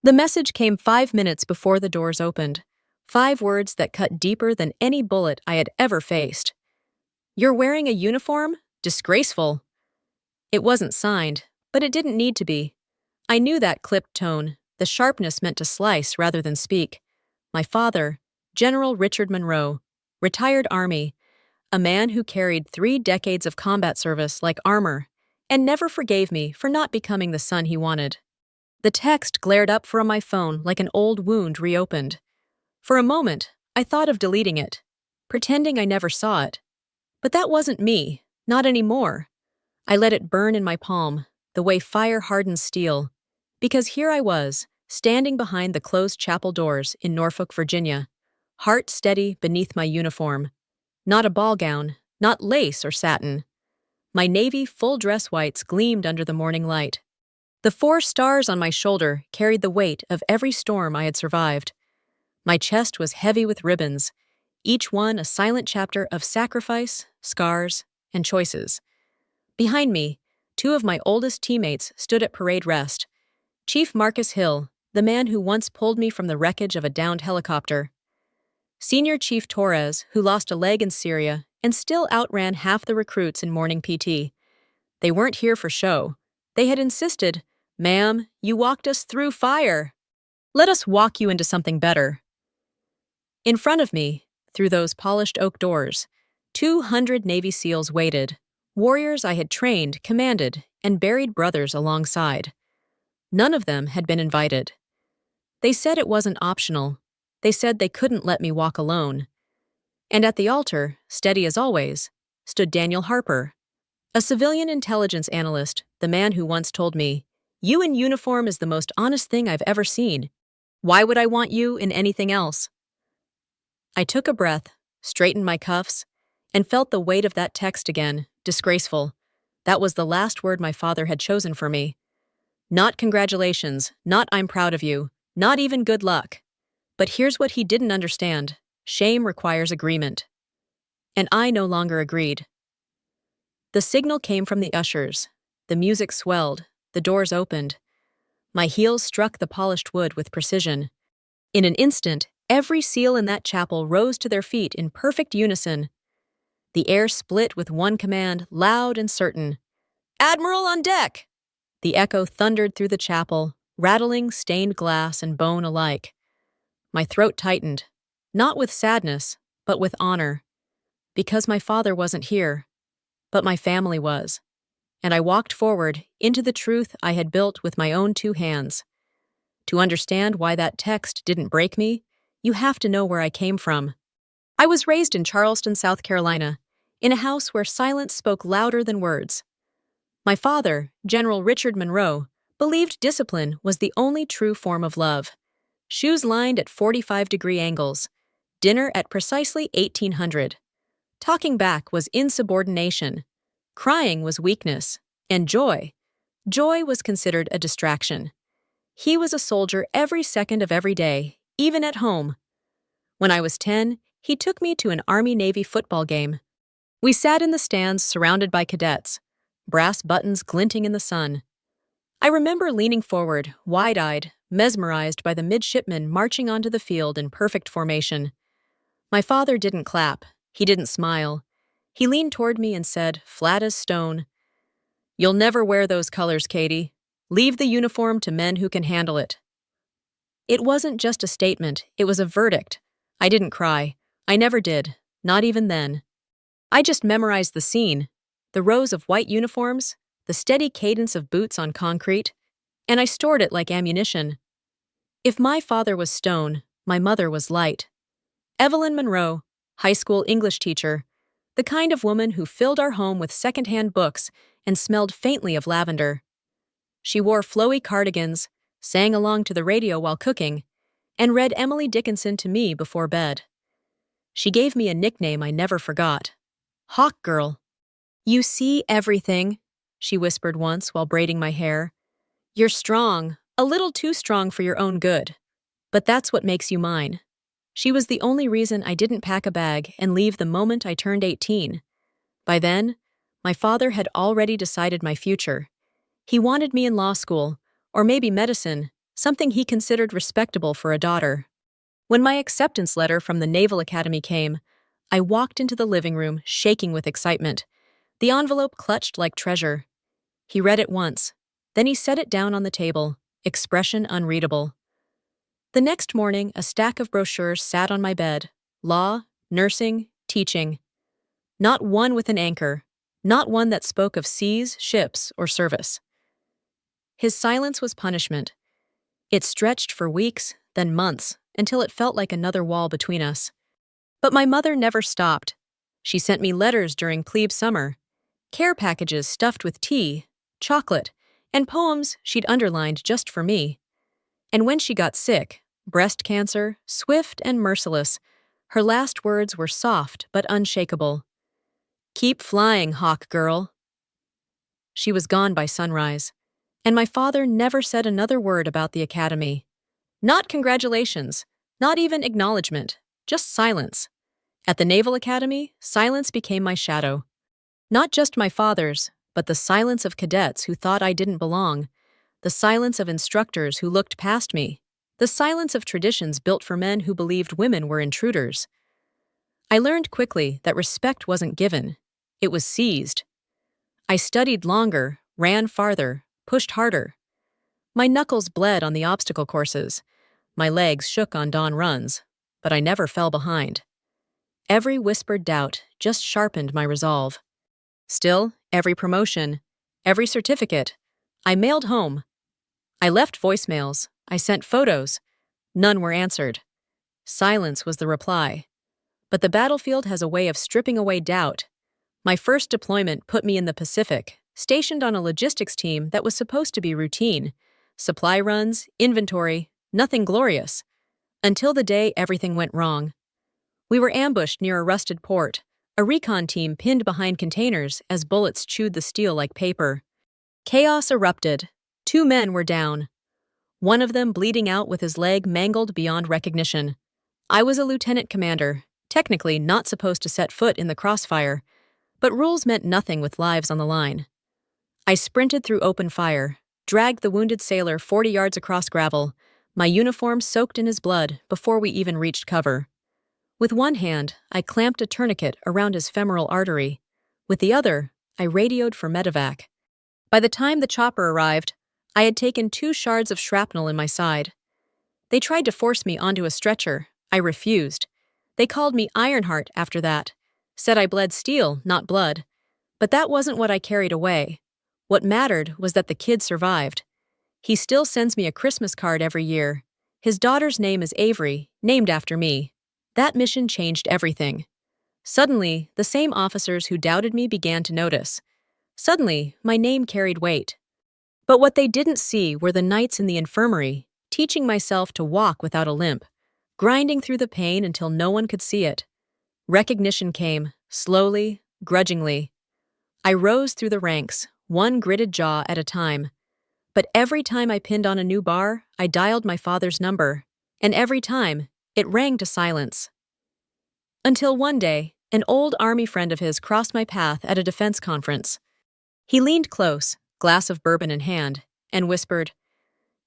The message came 5 minutes before the doors opened. 5 words that cut deeper than any bullet I had ever faced. "You're wearing a uniform? Disgraceful." It wasn't signed, but it didn't need to be. I knew that clipped tone, the sharpness meant to slice rather than speak. My father, General Richard Monroe, retired Army, a man who carried 3 decades of combat service like armor, and never forgave me for not becoming the son he wanted. The text glared up from my phone like an old wound reopened. For a moment, I thought of deleting it, pretending I never saw it. But that wasn't me, not anymore. I let it burn in my palm, the way fire hardens steel, because here I was, standing behind the closed chapel doors in Norfolk, Virginia, heart steady beneath my uniform. Not a ball gown, not lace or satin. My navy full-dress whites gleamed under the morning light. The 4 stars on my shoulder carried the weight of every storm I had survived. My chest was heavy with ribbons, each one a silent chapter of sacrifice, scars, and choices. Behind me, 2 of my oldest teammates stood at parade rest. Chief Marcus Hill, the man who once pulled me from the wreckage of a downed helicopter. Senior Chief Torres, who lost a leg in Syria and still outran half the recruits in morning PT. They weren't here for show. They had insisted, "Ma'am, you walked us through fire. Let us walk you into something better." In front of me, through those polished oak doors, 200 Navy SEALs waited, warriors I had trained, commanded, and buried brothers alongside. None of them had been invited. They said it wasn't optional. They said they couldn't let me walk alone. And at the altar, steady as always, stood Daniel Harper, a civilian intelligence analyst, the man who once told me, "You in uniform is the most honest thing I've ever seen. Why would I want you in anything else?" I took a breath, straightened my cuffs, and felt the weight of that text again, disgraceful. That was the last word my father had chosen for me. Not congratulations, not I'm proud of you, not even good luck. But here's what he didn't understand. Shame requires agreement. And I no longer agreed. The signal came from the ushers. The music swelled. The doors opened. My heels struck the polished wood with precision. In an instant, every SEAL in that chapel rose to their feet in perfect unison. The air split with one command, loud and certain. "Admiral on deck!" The echo thundered through the chapel, rattling stained glass and bone alike. My throat tightened, not with sadness, but with honor. Because my father wasn't here, but my family was. And I walked forward into the truth I had built with my own 2 hands. To understand why that text didn't break me, you have to know where I came from. I was raised in Charleston, South Carolina, in a house where silence spoke louder than words. My father, General Richard Monroe, believed discipline was the only true form of love. Shoes lined at 45-degree angles, dinner at precisely 1800. Talking back was insubordination. Crying was weakness. And joy was considered a distraction. He was a soldier every second of every day, even at home. When I was 10, he took me to an Army-Navy football game. We sat in the stands surrounded by cadets, brass buttons glinting in the sun. I remember leaning forward, wide-eyed, mesmerized by the midshipmen marching onto the field in perfect formation. My father didn't clap. He didn't smile. He leaned toward me and said, flat as stone, "You'll never wear those colors, Katie. Leave the uniform to men who can handle it." It wasn't just a statement, it was a verdict. I didn't cry. I never did, not even then. I just memorized the scene, the rows of white uniforms, the steady cadence of boots on concrete, and I stored it like ammunition. If my father was stone, my mother was light. Evelyn Monroe, high school English teacher, the kind of woman who filled our home with secondhand books and smelled faintly of lavender. She wore flowy cardigans, sang along to the radio while cooking, and read Emily Dickinson to me before bed. She gave me a nickname I never forgot, Hawk Girl. "You see everything," she whispered once while braiding my hair. "You're strong, a little too strong for your own good. But that's what makes you mine." She was the only reason I didn't pack a bag and leave the moment I turned 18. By then, my father had already decided my future. He wanted me in law school, or maybe medicine, something he considered respectable for a daughter. When my acceptance letter from the Naval Academy came, I walked into the living room, shaking with excitement, the envelope clutched like treasure. He read it once, then he set it down on the table, expression unreadable. The next morning, a stack of brochures sat on my bed: law, nursing, teaching. Not one with an anchor, not one that spoke of seas, ships, or service. His silence was punishment. It stretched for weeks, then months, until it felt like another wall between us. But my mother never stopped. She sent me letters during plebe summer, care packages stuffed with tea, chocolate, and poems she'd underlined just for me. And when she got sick, breast cancer, swift and merciless, her last words were soft but unshakable. "Keep flying, hawk girl." She was gone by sunrise, and my father never said another word about the academy. Not congratulations, not even acknowledgement, just silence. At the Naval Academy, silence became my shadow. Not just my father's, but the silence of cadets who thought I didn't belong, the silence of instructors who looked past me, the silence of traditions built for men who believed women were intruders. I learned quickly that respect wasn't given, it was seized. I studied longer, ran farther, pushed harder. My knuckles bled on the obstacle courses, my legs shook on dawn runs, but I never fell behind. Every whispered doubt just sharpened my resolve. Still, every promotion, every certificate, I mailed home. I left voicemails, I sent photos. None were answered. Silence was the reply. But the battlefield has a way of stripping away doubt. My first deployment put me in the Pacific, stationed on a logistics team that was supposed to be routine. Supply runs, inventory, nothing glorious. Until the day everything went wrong. We were ambushed near a rusted port, a recon team pinned behind containers as bullets chewed the steel like paper. Chaos erupted. 2 men were down. One of them bleeding out with his leg mangled beyond recognition. I was a lieutenant commander, technically not supposed to set foot in the crossfire, but rules meant nothing with lives on the line. I sprinted through open fire, dragged the wounded sailor 40 yards across gravel, my uniform soaked in his blood before we even reached cover. With one hand, I clamped a tourniquet around his femoral artery. With the other, I radioed for medevac. By the time the chopper arrived, I had taken 2 shards of shrapnel in my side. They tried to force me onto a stretcher. I refused. They called me Ironheart after that, said I bled steel, not blood. But that wasn't what I carried away. What mattered was that the kid survived. He still sends me a Christmas card every year. His daughter's name is Avery, named after me. That mission changed everything. Suddenly, the same officers who doubted me began to notice. Suddenly, my name carried weight. But what they didn't see were the nights in the infirmary, teaching myself to walk without a limp, grinding through the pain until no one could see it. Recognition came, slowly, grudgingly. I rose through the ranks, one gritted jaw at a time. But every time I pinned on a new bar, I dialed my father's number, and every time, it rang to silence. Until one day, an old Army friend of his crossed my path at a defense conference. He leaned close, glass of bourbon in hand, and whispered,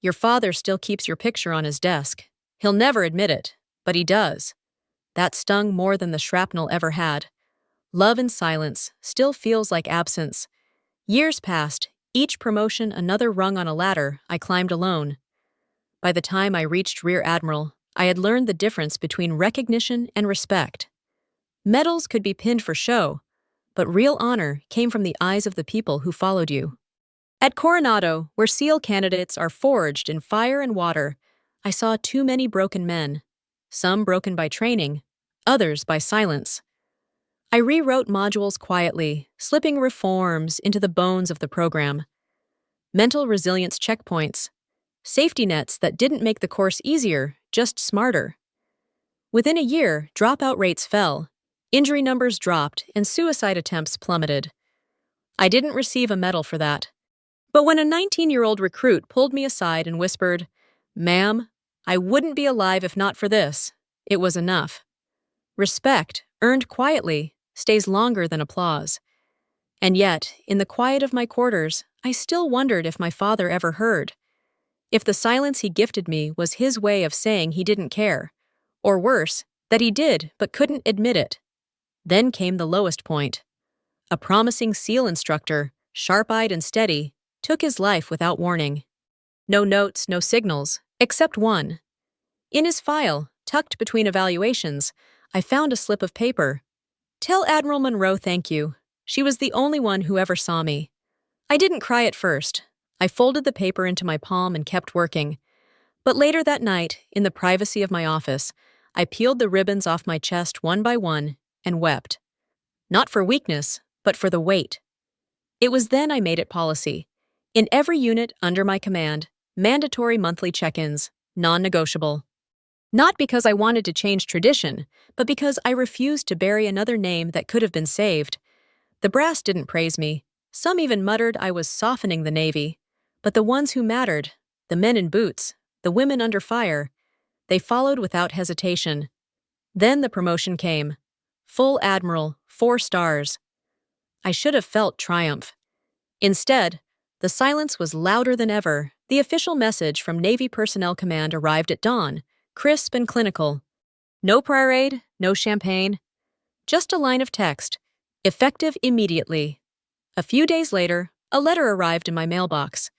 "Your father still keeps your picture on his desk. He'll never admit it, but he does." That stung more than the shrapnel ever had. Love in silence still feels like absence. Years passed, each promotion another rung on a ladder I climbed alone. By the time I reached Rear Admiral, I had learned the difference between recognition and respect. Medals could be pinned for show, but real honor came from the eyes of the people who followed you. At Coronado, where SEAL candidates are forged in fire and water, I saw too many broken men, some broken by training, others by silence. I rewrote modules quietly, slipping reforms into the bones of the program. Mental resilience checkpoints, safety nets that didn't make the course easier, just smarter. Within a year, dropout rates fell, injury numbers dropped, and suicide attempts plummeted. I didn't receive a medal for that. But when a 19-year-old recruit pulled me aside and whispered, "Ma'am, I wouldn't be alive if not for this," it was enough. Respect, earned quietly, stays longer than applause. And yet, in the quiet of my quarters, I still wondered if my father ever heard. If the silence he gifted me was his way of saying he didn't care, or worse, that he did but couldn't admit it. Then came the lowest point. A promising SEAL instructor, sharp-eyed and steady, took his life without warning. No notes, no signals, except one. In his file, tucked between evaluations, I found a slip of paper. "Tell Admiral Monroe thank you. She was the only one who ever saw me." I didn't cry at first. I folded the paper into my palm and kept working. But later that night, in the privacy of my office, I peeled the ribbons off my chest one by one and wept. Not for weakness, but for the weight. It was then I made it policy. In every unit under my command, mandatory monthly check-ins, non-negotiable. Not because I wanted to change tradition, but because I refused to bury another name that could have been saved. The brass didn't praise me. Some even muttered I was softening the Navy. But the ones who mattered, the men in boots, the women under fire, they followed without hesitation. Then the promotion came. Full Admiral, 4 stars. I should have felt triumph. Instead, the silence was louder than ever. The official message from Navy Personnel Command arrived at dawn, crisp and clinical. No prayer aid, no champagne. Just a line of text, effective immediately. A few days later, a letter arrived in my mailbox.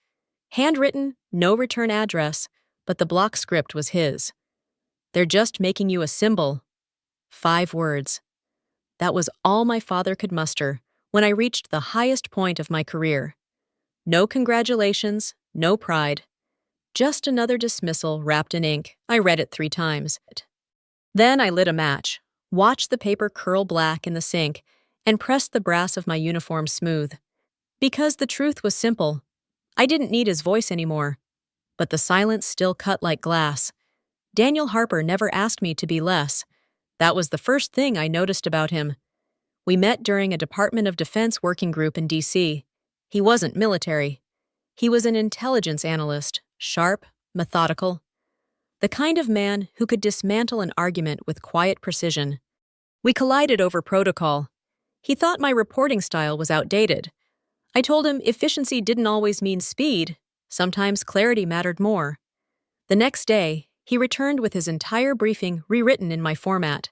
Handwritten, no return address, but the block script was his. "They're just making you a symbol." 5 words. That was all my father could muster when I reached the highest point of my career. No congratulations, no pride. Just another dismissal wrapped in ink. I read it 3 times. Then I lit a match, watched the paper curl black in the sink, and pressed the brass of my uniform smooth. Because the truth was simple. I didn't need his voice anymore. But the silence still cut like glass. Daniel Harper never asked me to be less. That was the first thing I noticed about him. We met during a Department of Defense working group in D.C. He wasn't military. He was an intelligence analyst, sharp, methodical. The kind of man who could dismantle an argument with quiet precision. We collided over protocol. He thought my reporting style was outdated. I told him efficiency didn't always mean speed. Sometimes clarity mattered more. The next day, he returned with his entire briefing rewritten in my format.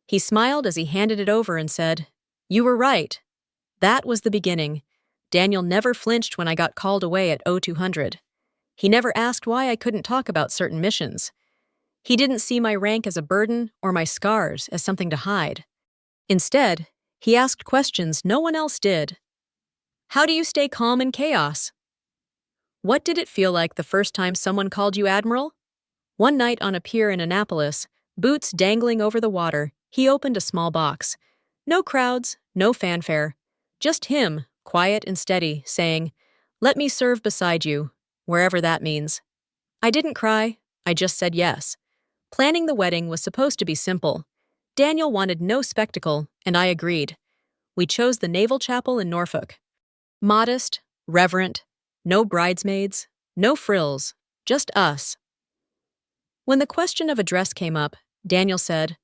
He smiled as he handed it over and said, "You were right." That was the beginning. Daniel never flinched when I got called away at 0200. He never asked why I couldn't talk about certain missions. He didn't see my rank as a burden or my scars as something to hide. Instead, he asked questions no one else did. How do you stay calm in chaos? What did it feel like the first time someone called you Admiral? One night on a pier in Annapolis, boots dangling over the water, he opened a small box. No crowds, no fanfare. Just him, quiet and steady, saying, "Let me serve beside you," wherever that means. I didn't cry, I just said yes. Planning the wedding was supposed to be simple. Daniel wanted no spectacle, and I agreed. We chose the Naval Chapel in Norfolk. Modest, reverent, no bridesmaids, no frills, just us. When the question of a dress came up, Daniel said,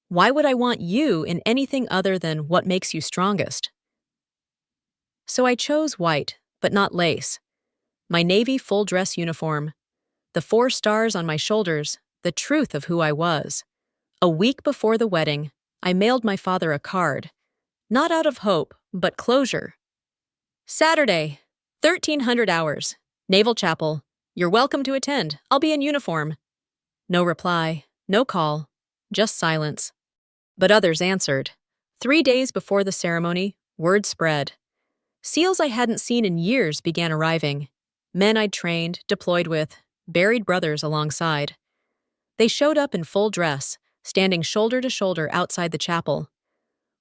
"Why would I want you in anything other than what makes you strongest?" So I chose white, but not lace. My Navy full-dress uniform. The 4 stars on my shoulders, the truth of who I was. A week before the wedding, I mailed my father a card. Not out of hope, but closure. Saturday, 1300 hours. Naval Chapel. You're welcome to attend. I'll be in uniform. No reply, no call, just silence. But others answered. 3 days before the ceremony, word spread. SEALs I hadn't seen in years began arriving. Men I'd trained, deployed with, buried brothers alongside. They showed up in full dress, standing shoulder to shoulder outside the chapel.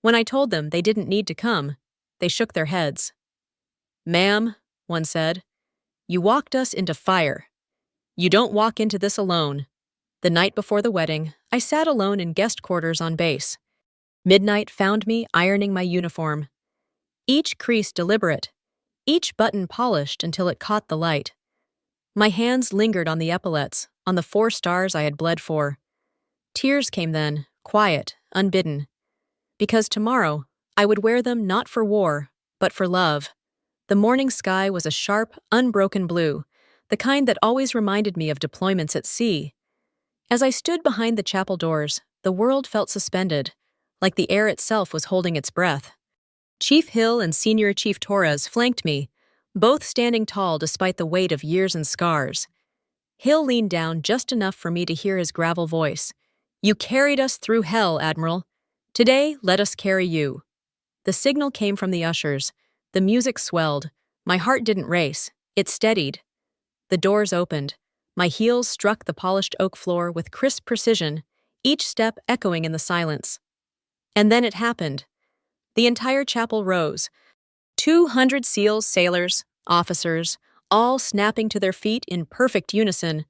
When I told them they didn't need to come, they shook their heads. "Ma'am," one said, "you walked us into fire. You don't walk into this alone." The night before the wedding, I sat alone in guest quarters on base. Midnight found me ironing my uniform. Each crease deliberate, each button polished until it caught the light. My hands lingered on the epaulets, on the 4 stars I had bled for. Tears came then, quiet, unbidden. Because tomorrow, I would wear them not for war, but for love. The morning sky was a sharp, unbroken blue. the kind that always reminded me of deployments at sea. As I stood behind the chapel doors, the world felt suspended, like the air itself was holding its breath. Chief Hill and Senior Chief Torres flanked me, both standing tall despite the weight of years and scars. Hill leaned down just enough for me to hear his gravel voice. "You carried us through hell, Admiral. Today, let us carry you." The signal came from the ushers. The music swelled. My heart didn't race. It steadied. The doors opened. My heels struck the polished oak floor with crisp precision, each step echoing in the silence. And then it happened. The entire chapel rose. 200 SEALs, sailors, officers, all snapping to their feet in perfect unison.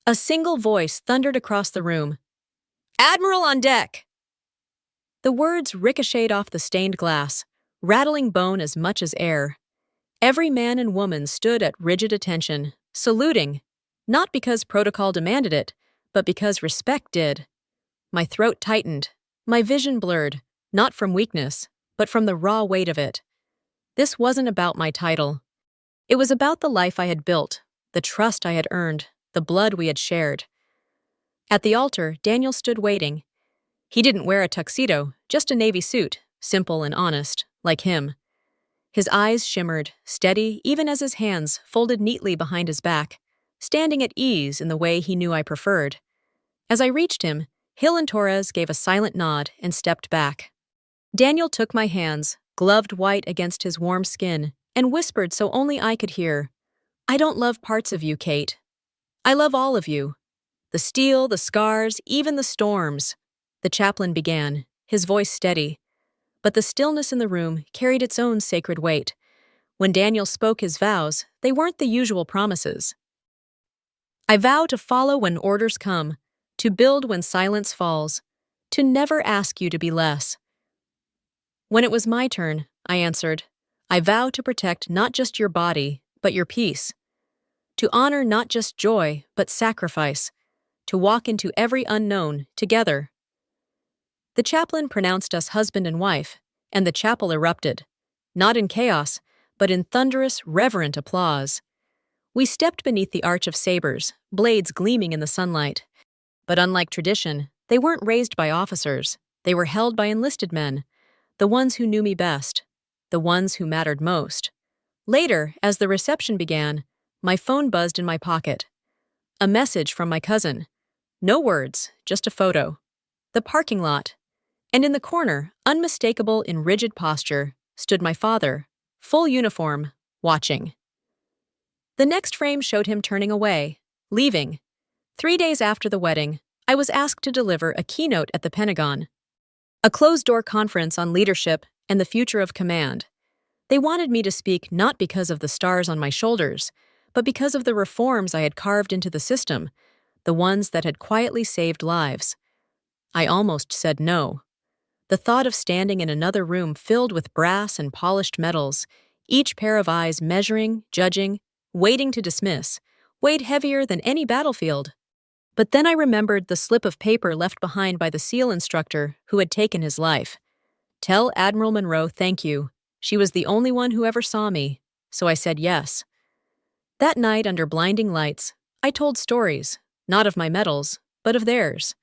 A single voice thundered across the room. "Admiral on deck!" The words ricocheted off the stained glass, rattling bone as much as air. Every man and woman stood at rigid attention, saluting, not because protocol demanded it, but because respect did. My throat tightened, my vision blurred, not from weakness, but from the raw weight of it. This wasn't about my title. It was about the life I had built, the trust I had earned, the blood we had shared. At the altar, Daniel stood waiting. He didn't wear a tuxedo, just a navy suit, simple and honest, like him. His eyes shimmered, steady even as his hands folded neatly behind his back, standing at ease in the way he knew I preferred. As I reached him, Hill and Torres gave a silent nod and stepped back. Daniel took my hands, gloved white against his warm skin, and whispered so only I could hear, "I don't love parts of you, Kate. I love all of you. The steel, the scars, even the storms." The chaplain began, his voice steady. But the stillness in the room carried its own sacred weight. When Daniel spoke his vows, they weren't the usual promises. "I vow to follow when orders come, to build when silence falls, to never ask you to be less." When it was my turn, I answered, "I vow to protect not just your body, but your peace. To honor not just joy, but sacrifice. To walk into every unknown together." The chaplain pronounced us husband and wife, and the chapel erupted, not in chaos, but in thunderous, reverent applause. We stepped beneath the arch of sabers, blades gleaming in the sunlight. But unlike tradition, they weren't raised by officers. They were held by enlisted men, the ones who knew me best, the ones who mattered most. Later, as the reception began, my phone buzzed in my pocket. A message from my cousin. No words, just a photo. The parking lot. And in the corner, unmistakable in rigid posture, stood my father, full uniform, watching. The next frame showed him turning away, leaving. 3 days after the wedding, I was asked to deliver a keynote at the Pentagon. A closed-door conference on leadership and the future of command. They wanted me to speak not because of the stars on my shoulders, but because of the reforms I had carved into the system, the ones that had quietly saved lives. I almost said no. The thought of standing in another room filled with brass and polished metals, each pair of eyes measuring, judging, waiting to dismiss, weighed heavier than any battlefield. But then I remembered the slip of paper left behind by the SEAL instructor who had taken his life. "Tell Admiral Monroe thank you. She was the only one who ever saw me." So I said yes. That night under blinding lights, I told stories, not of my medals, but of theirs.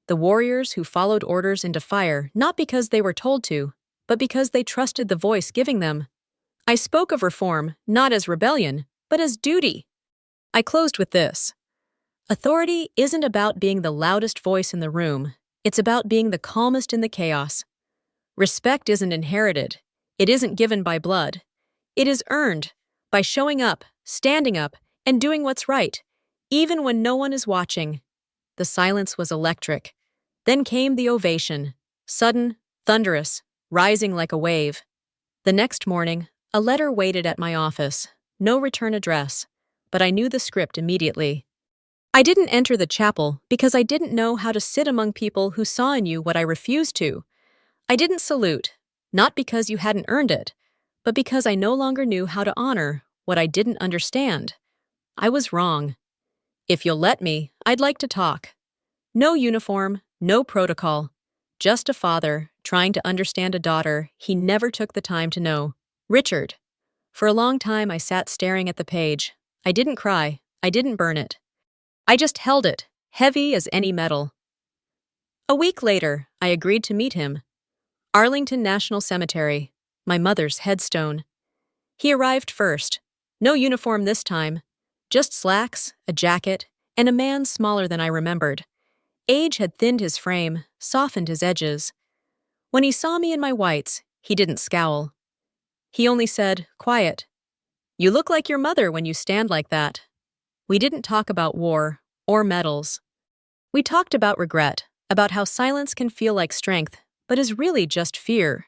The warriors who followed orders into fire not because they were told to, but because they trusted the voice giving them. I spoke of reform not as rebellion, but as duty. I closed with this. Authority isn't about being the loudest voice in the room. It's about being the calmest in the chaos. Respect isn't inherited. It isn't given by blood. It is earned by showing up, standing up, and doing what's right, even when no one is watching. The silence was electric. Then came the ovation, sudden, thunderous, rising like a wave. The next morning, a letter waited at my office, no return address, but I knew the script immediately. I didn't enter the chapel because I didn't know how to sit among people who saw in you what I refused to. I didn't salute, not because you hadn't earned it, but because I no longer knew how to honor what I didn't understand. I was wrong. If you'll let me, I'd like to talk. No uniform, no protocol. Just a father trying to understand a daughter he never took the time to know. Richard. For a long time I sat staring at the page, I didn't cry. I didn't burn it. I just held it, heavy as any metal. A week later, I agreed to meet him. Arlington National Cemetery, my mother's headstone. He arrived first. No uniform this time. Just slacks, a jacket, and a man smaller than I remembered. Age had thinned his frame, softened his edges. When he saw me in my whites, he didn't scowl. He only said, quiet, "You look like your mother when you stand like that." We didn't talk about war or medals. We talked about regret, about how silence can feel like strength, but is really just fear.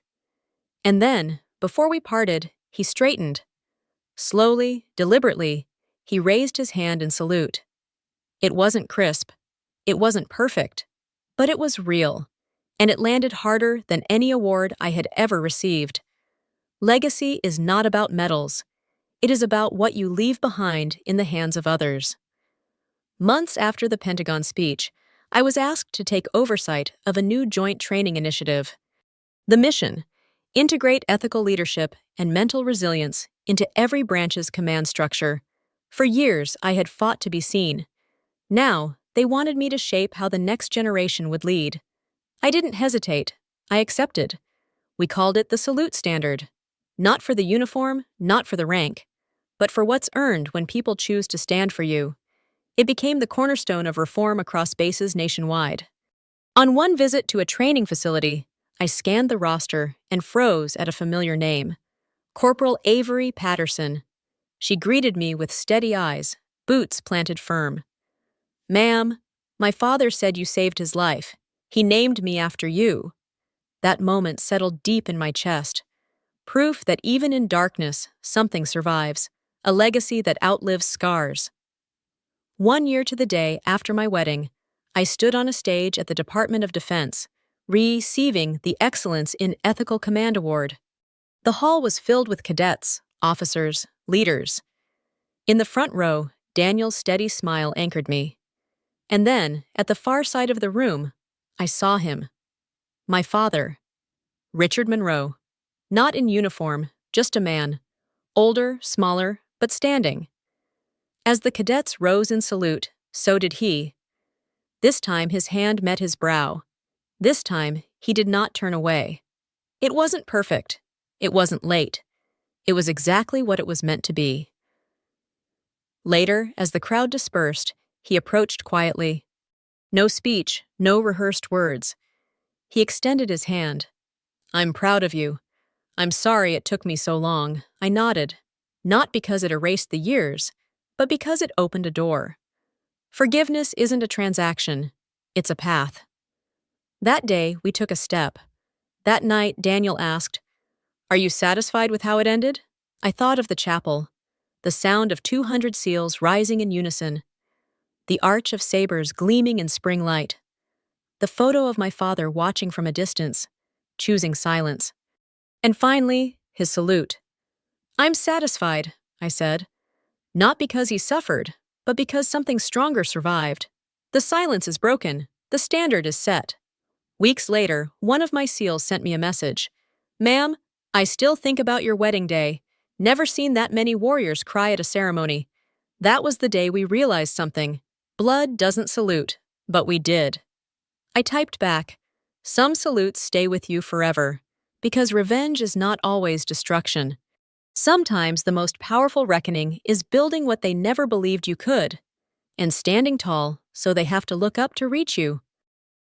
And then, before we parted, he straightened. Slowly, deliberately, he raised his hand in salute. It wasn't crisp. It wasn't perfect. But it was real, and it landed harder than any award I had ever received. Legacy is not about medals. It is about what you leave behind in the hands of others. Months after the Pentagon speech, I was asked to take oversight of a new joint training initiative. The mission: integrate ethical leadership and mental resilience into every branch's command structure. For years, I had fought to be seen. Now, they wanted me to shape how the next generation would lead. I didn't hesitate. I accepted. We called it the salute standard. Not for the uniform, not for the rank, but for what's earned when people choose to stand for you. It became the cornerstone of reform across bases nationwide. On one visit to a training facility, I scanned the roster and froze at a familiar name: Corporal Avery Patterson. She greeted me with steady eyes, boots planted firm. "Ma'am, my father said you saved his life. He named me after you." That moment settled deep in my chest. Proof that even in darkness, something survives, a legacy that outlives scars. 1 year to the day after my wedding, I stood on a stage at the Department of Defense, receiving the Excellence in Ethical Command Award. The hall was filled with cadets, officers, leaders. In the front row, Daniel's steady smile anchored me. And then, at the far side of the room, I saw him. My father, Richard Monroe. Not in uniform, just a man. Older, smaller, but standing. As the cadets rose in salute, so did he. This time his hand met his brow. This time he did not turn away. It wasn't perfect. It wasn't late. It was exactly what it was meant to be. Later, as the crowd dispersed, he approached quietly. No speech, no rehearsed words. He extended his hand. "I'm proud of you. I'm sorry it took me so long." I nodded, not because it erased the years, but because it opened a door. Forgiveness isn't a transaction, it's a path. That day, we took a step. That night, Daniel asked, "Are you satisfied with how it ended?" I thought of the chapel, the sound of 200 seals rising in unison, the arch of sabers gleaming in spring light, the photo of my father watching from a distance, choosing silence. And finally, his salute. "I'm satisfied," I said. Not because he suffered, but because something stronger survived. The silence is broken. The standard is set. Weeks later, one of my SEALs sent me a message. "Ma'am, I still think about your wedding day. Never seen that many warriors cry at a ceremony." That was the day we realized something. Blood doesn't salute, but we did. I typed back, "Some salutes stay with you forever, because revenge is not always destruction. Sometimes the most powerful reckoning is building what they never believed you could, and standing tall so they have to look up to reach you."